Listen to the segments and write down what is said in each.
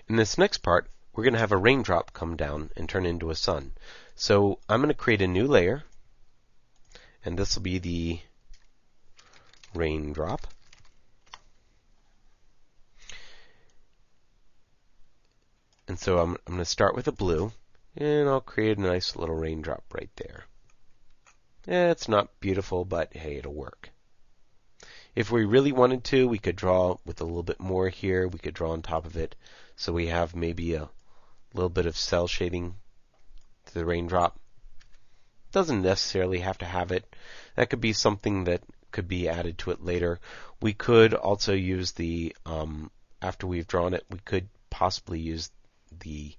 In this next part, we're going to have a raindrop come down and turn into a sun. So I'm going to create a new layer, and this will be the raindrop. And so I'm going to start with a blue, and I'll create a nice little raindrop right there. It's not beautiful, but hey, it'll work. If we really wanted to, we could draw with a little bit more here. We could draw on top of it, so we have maybe a little bit of cell shading to the raindrop. Doesn't necessarily have to have it. That could be something that could be added to it later. We could also use the, after we've drawn it, we could possibly use the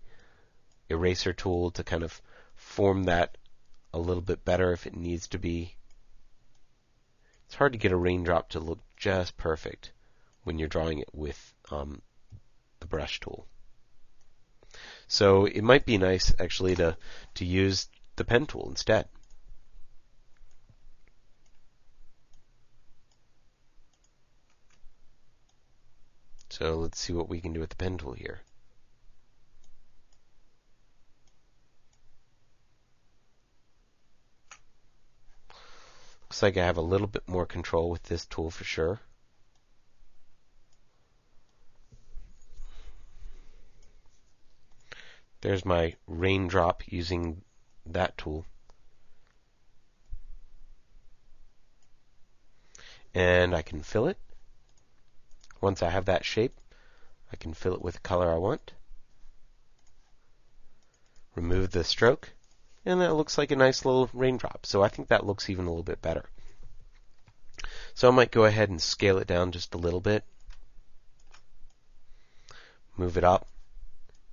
eraser tool to kind of form that a little bit better if it needs to be. It's hard to get a raindrop to look just perfect when you're drawing it with the brush tool. So it might be nice actually to use the pen tool instead. So let's see what we can do with the pen tool here. Looks like I have a little bit more control with this tool for sure. There's my raindrop using that tool. And I can fill it. Once I have that shape, I can fill it with the color I want. Remove the stroke. And that looks like a nice little raindrop. So I think that looks even a little bit better. So I might go ahead and scale it down just a little bit. Move it up.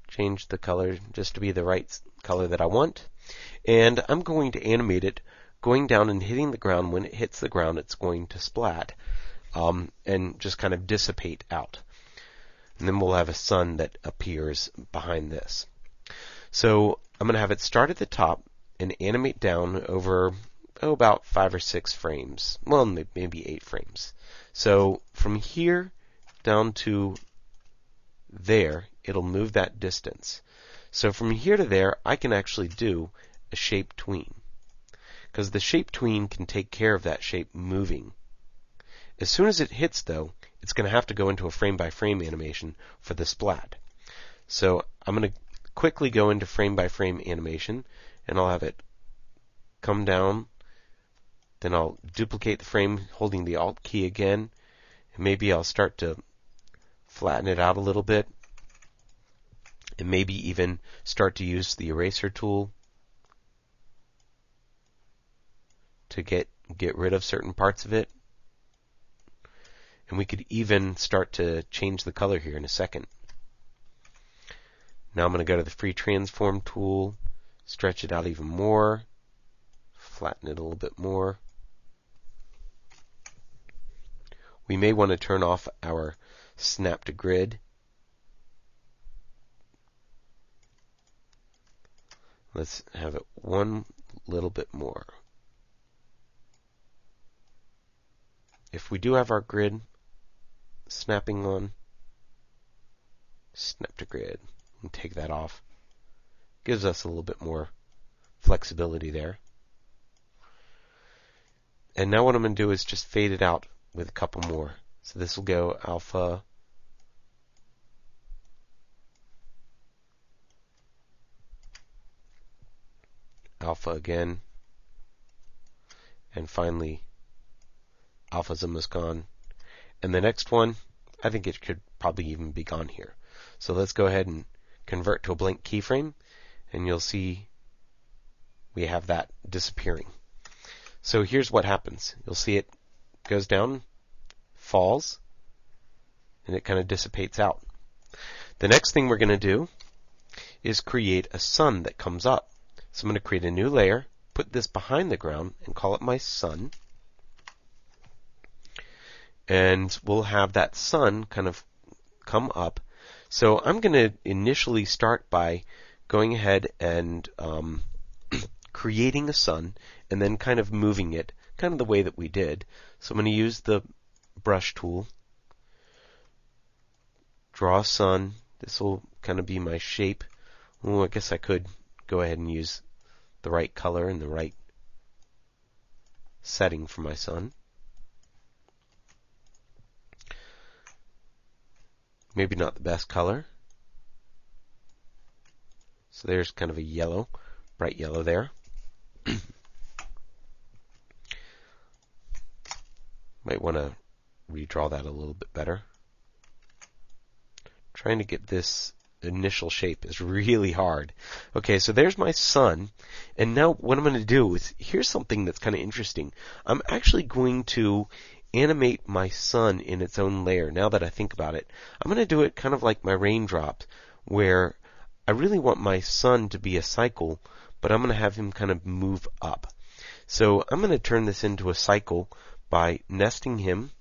Change the color just to be the right color that I want. And I'm going to animate it going down and hitting the ground. When it hits the ground, it's going to splat and just kind of dissipate out. And then we'll have a sun that appears behind this. So I'm going to have it start at the top and animate down over about 5 or 6 frames. Well, maybe 8 frames. So from here down to there, it'll move that distance. So from here to there, I can actually do a shape tween, because the shape tween can take care of that shape moving. As soon as it hits, though, it's going to have to go into a frame-by-frame animation for the splat. So I'm going to quickly go into frame-by-frame animation, and I'll have it come down. Then I'll duplicate the frame holding the Alt key again, and maybe I'll start to flatten it out a little bit, and maybe even start to use the eraser tool to get rid of certain parts of it. And we could even start to change the color here in a second. Now I'm going to go to the free transform tool, stretch it out even more, flatten it a little bit more. We may want to turn off our snap to grid. Let's have it one little bit more. If we do have our grid snapping on, snap to grid, and take that off. Gives us a little bit more flexibility there. And now what I'm going to do is just fade it out with a couple more. So this will go alpha, alpha again, and finally alpha's almost gone. And the next one, I think it could probably even be gone here. So let's go ahead and convert to a blank keyframe, and you'll see we have that disappearing. So here's what happens. You'll see it goes down, falls, and it kind of dissipates out. The next thing we're going to do is create a sun that comes up. So I'm going to create a new layer, put this behind the ground, and call it my sun. And we'll have that sun kind of come up. So I'm going to initially start by going ahead and creating a sun and then kind of moving it, kind of the way that we did. So I'm going to use the brush tool, draw a sun. This will kind of be my shape. Well, I guess I could go ahead and use the right color and the right setting for my sun. Maybe not the best color. So there's kind of a yellow, bright yellow there. Might want to redraw that a little bit better. Trying to get this initial shape is really hard. Okay, so there's my sun, and now what I'm going to do is, here's something that's kind of interesting. I'm actually going to animate my sun in its own layer. Now that I think about it, I'm going to do it kind of like my raindrop, where I really want my sun to be a cycle, but I'm going to have him kind of move up. So I'm going to turn this into a cycle by nesting him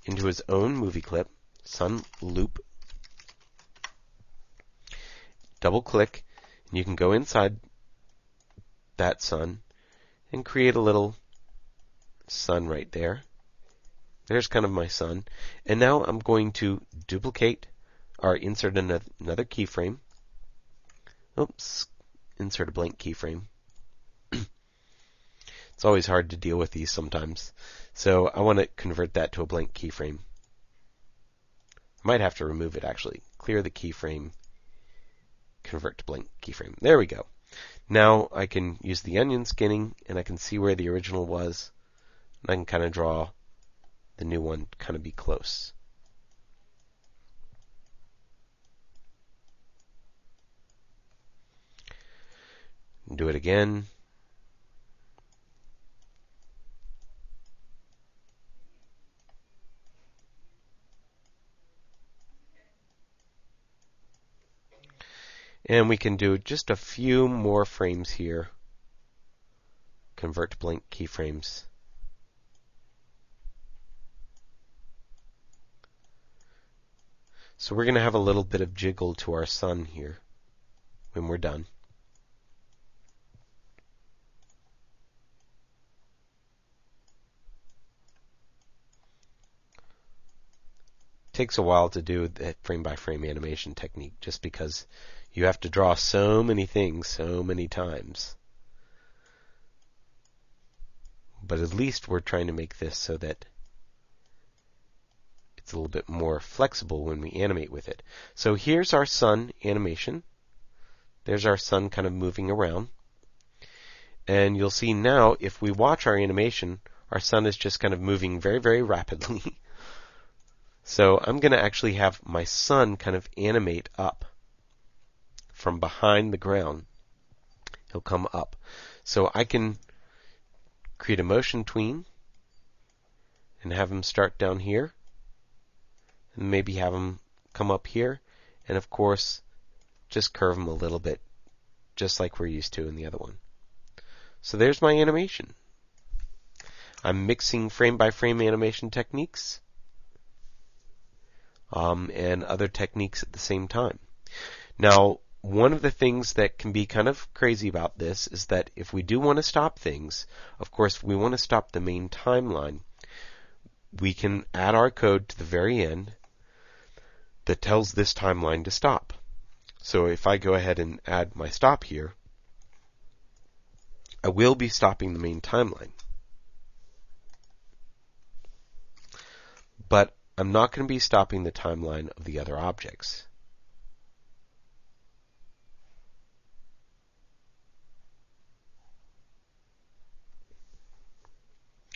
into his own movie clip, sun loop. Double click, and you can go inside that sun and create a little sun right there. There's kind of my sun. And now I'm going to duplicate or insert another keyframe. Oops, insert a blank keyframe. It's always hard to deal with these sometimes. So I want to convert that to a blank keyframe. I might have to remove it actually. Clear the keyframe, convert to blank keyframe. There we go. Now I can use the onion skinning and I can see where the original was. And I can kind of draw the new one to kind of be close. Do it again. And we can do just a few more frames here. Convert to blank keyframes. So we're going to have a little bit of jiggle to our sun here when we're done. Takes a while to do that frame by frame animation technique just because you have to draw so many things so many times. But at least we're trying to make this so that it's a little bit more flexible when we animate with it. So here's our sun animation. There's our sun kind of moving around. And you'll see now if we watch our animation, our sun is just kind of moving very, very rapidly. So I'm going to actually have my sun kind of animate up from behind the ground. He'll come up. So I can create a motion tween and have him start down here and maybe have him come up here and of course just curve him a little bit just like we're used to in the other one. So there's my animation. I'm mixing frame by frame animation techniques and other techniques at the same time. Now, one of the things that can be kind of crazy about this is that if we do want to stop things, of course, we want to stop the main timeline, we can add our code to the very end that tells this timeline to stop. So if I go ahead and add my stop here, I will be stopping the main timeline. But I'm not going to be stopping the timeline of the other objects.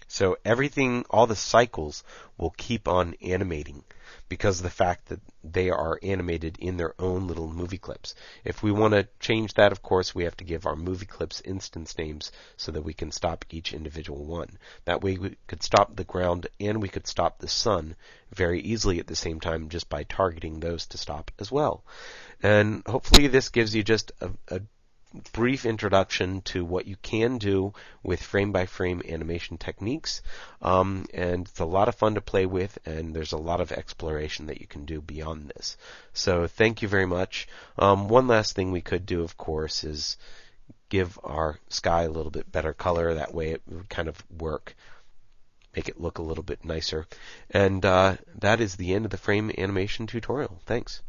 So everything, all the cycles will keep on animating because of the fact that they are animated in their own little movie clips. If we want to change that, of course, we have to give our movie clips instance names so that we can stop each individual one. That way we could stop the ground and we could stop the sun very easily at the same time just by targeting those to stop as well. And hopefully this gives you just a brief introduction to what you can do with frame-by-frame animation techniques, and it's a lot of fun to play with, and there's a lot of exploration that you can do beyond this. So thank you very much. One last thing we could do, of course, is give our sky a little bit better color. That way it would kind of work, make it look a little bit nicer. And that is the end of the frame animation tutorial. Thanks.